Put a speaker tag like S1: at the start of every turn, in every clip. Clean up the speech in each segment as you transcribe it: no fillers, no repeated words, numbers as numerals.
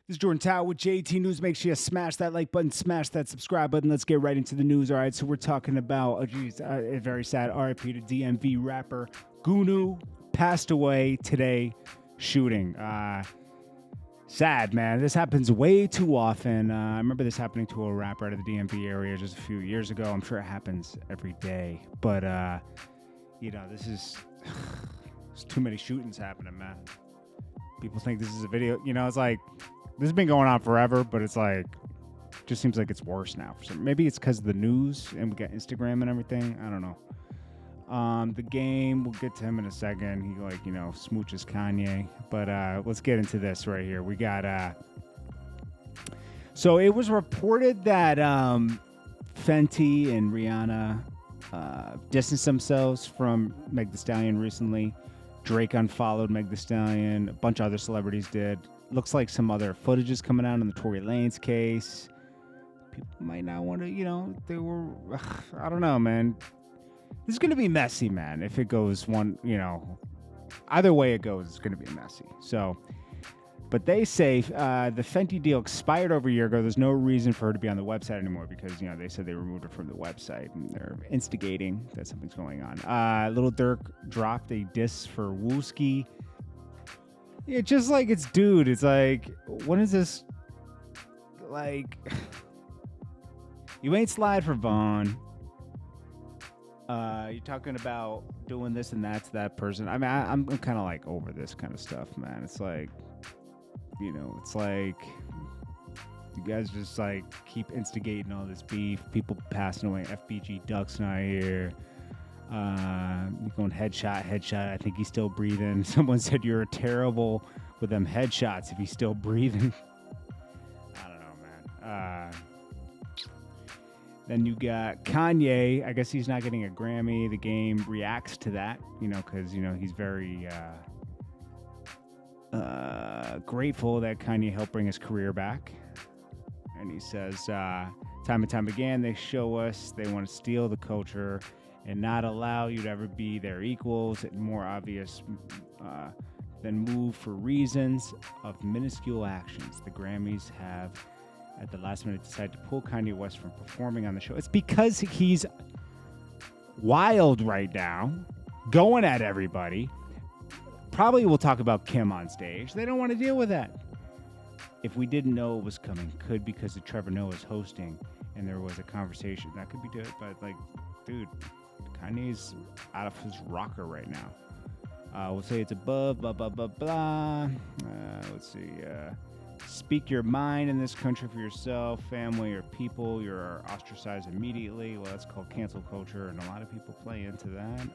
S1: This is Jordan Tower with JT News. Make sure you smash that like button, smash that subscribe button. Let's get right into the news. All right, so we're talking about a very sad RIP to DMV rapper Goonew passed away today, shooting. Sad, man. This happens way too often. I remember this happening to a rapper out of the DMV area just a few years ago. I'm sure it happens every day, but this is there's too many shootings happening, man. People think this is a video. It's like this has been going on forever, but it's like just seems like it's worse now. Maybe it's because of the news and we got Instagram and everything. I don't know. The game, we'll get to him in a second. He smooches Kanye, but let's get into this right here. We got so it was reported that Fenty and Rihanna distanced themselves from Meg Thee Stallion recently. Drake unfollowed Meg Thee Stallion. A bunch of other celebrities did. Looks like some other footage is coming out in the Tory Lanez case. People might not want to, they were, I don't know, man. This is going to be messy, man. If it goes either way it goes, it's going to be messy. So, but they say the Fenty deal expired over a year ago. There's no reason for her to be on the website anymore because, they said they removed her from the website and they're instigating that something's going on. Little Durk dropped a diss for Wooski. Yeah, just like it's dude. It's like, when is this? Like, you ain't slide for Vaughn. You're talking about doing this and that to that person. I mean, I'm kind of like over this kind of stuff, man. It's like, it's like you guys just like keep instigating all this beef. People passing away. FBG Duck's not here. You're going headshot. I think he's still breathing. Someone said you're terrible with them headshots if he's still breathing. I don't know, man. Then you got Kanye. I guess he's not getting a Grammy. The game reacts to that, because, he's very grateful that Kanye helped bring his career back. And he says, time and time again, they show us they want to steal the culture and not allow you to ever be their equals. And more obvious than move for reasons of minuscule actions. The Grammys have at the last minute decided to pull Kanye West from performing on the show. It's because he's wild right now, going at everybody. Probably we'll talk about Kim on stage. They don't want to deal with that. If we didn't know it was coming, could because of Trevor Noah's hosting and there was a conversation. That could be good, but like, dude, Kanye's out of his rocker right now. We'll say it's above, blah, blah, blah, blah. Let's see. Speak your mind in this country for yourself, family, or people. You're ostracized immediately. Well, that's called cancel culture, and a lot of people play into that.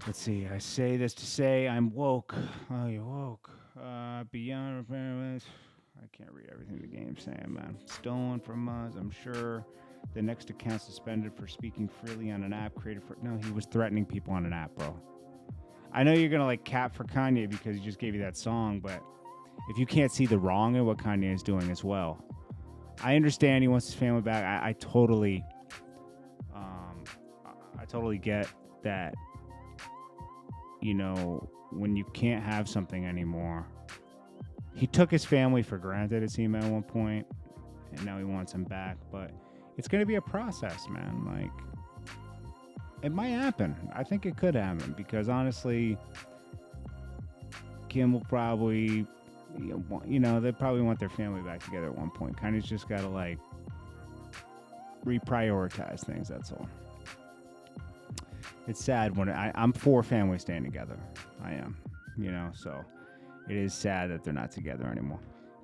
S1: Let's see. I say this to say I'm woke. Oh, you're woke. Beyond. I can't read everything the game's saying, man. Stolen from us, I'm sure. The next account suspended for speaking freely on an app created for... No, he was threatening people on an app, bro. I know you're going to like cap for Kanye because he just gave you that song, but if you can't see the wrong in what Kanye is doing as well, I understand he wants his family back. I totally get that, when you can't have something anymore. He took his family for granted, it seemed at one point, and now he wants them back, but it's going to be a process, man. Like, it might happen. I think it could happen because honestly, Kim will probably, they probably want their family back together at one point. Kind of just got to like reprioritize things. That's all. It's sad when I'm for families staying together. I am, so it is sad that they're not together anymore.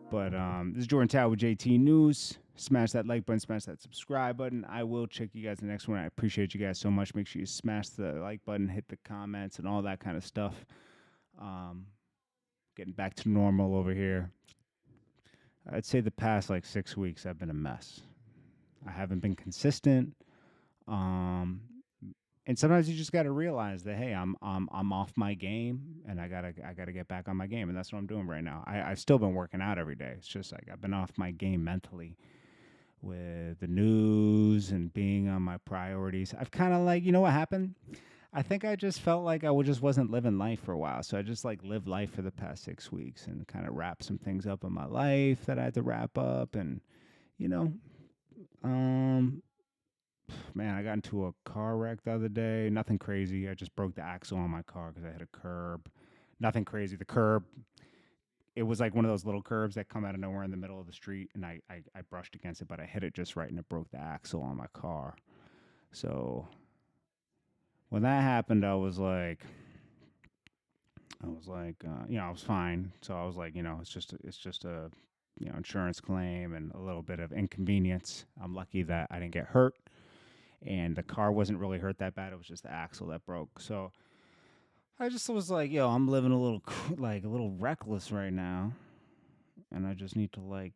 S1: But this is Jordan Tower with JT News. Smash that like button, smash that subscribe button. I will check you guys in the next one. I appreciate you guys so much. Make sure you smash the like button, hit the comments, and all that kind of stuff. Getting back to normal over here. I'd say the past like 6 weeks I've been a mess. I haven't been consistent. And sometimes you just got to realize that, hey, I'm off my game, and I gotta get back on my game, and that's what I'm doing right now. I've still been working out every day. It's just like I've been off my game mentally with the news and being on my priorities. I've kind of like, what happened? I think I just felt like just wasn't living life for a while. So I just like lived life for the past 6 weeks and kind of wrapped some things up in my life that I had to wrap up. And, you know, um, man, I got into a car wreck the other day. Nothing crazy. I just broke the axle on my car because I hit a curb. Nothing crazy. The curb, it was like one of those little curbs that come out of nowhere in the middle of the street. And I brushed against it, but I hit it just right and it broke the axle on my car. So when that happened, I was fine. So I was like, it's just a, insurance claim and a little bit of inconvenience. I'm lucky that I didn't get hurt, and the car wasn't really hurt that bad. It was just the axle that broke. So I just was like, yo, I'm living a little like a little reckless right now, and I just need to like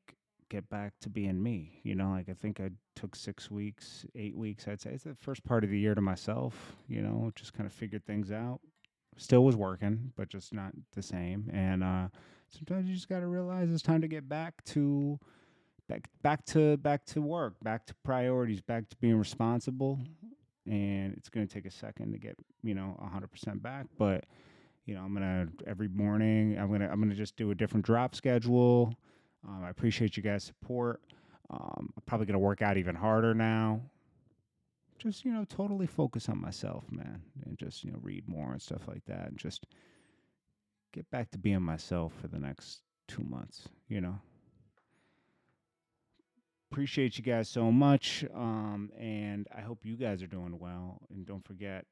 S1: get back to being me. Like I think I took 6 weeks, 8 weeks. I'd say it's the first part of the year to myself. Just kind of figured things out. Still was working, but just not the same. And sometimes you just got to realize it's time to get back to work, back to priorities, back to being responsible. And it's going to take a second to get 100% back. But I'm gonna every morning. I'm gonna just do a different drop schedule. I appreciate you guys' support. I'm probably gonna work out even harder now. Just totally focus on myself, man, and just read more and stuff like that, and just get back to being myself for the next 2 months. Appreciate you guys so much, and I hope you guys are doing well. And don't forget,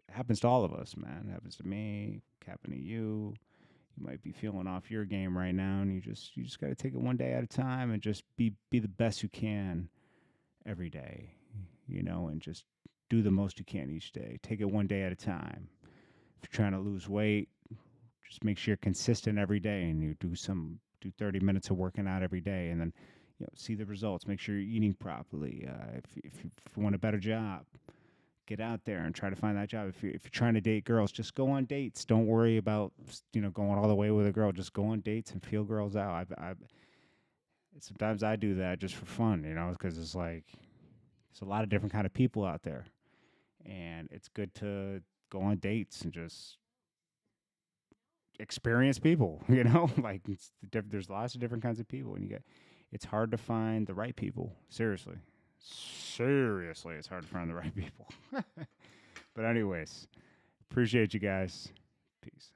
S1: it happens to all of us, man. It happens to me. Happened to you. You might be feeling off your game right now, and you just got to take it one day at a time and just be the best you can every day, and just do the most you can each day. Take it one day at a time. If you're trying to lose weight, just make sure you're consistent every day, and you do 30 minutes of working out every day, and then see the results. Make sure you're eating properly. If you want a better job, get out there and try to find that job. If you're trying to date girls, just go on dates. Don't worry about going all the way with a girl. Just go on dates and feel girls out. Sometimes I do that just for fun, because it's like there's a lot of different kind of people out there, and it's good to go on dates and just experience people. Like there's lots of different kinds of people, and it's hard to find the right people. Seriously, it's hard to find the right people. But anyways, appreciate you guys. Peace.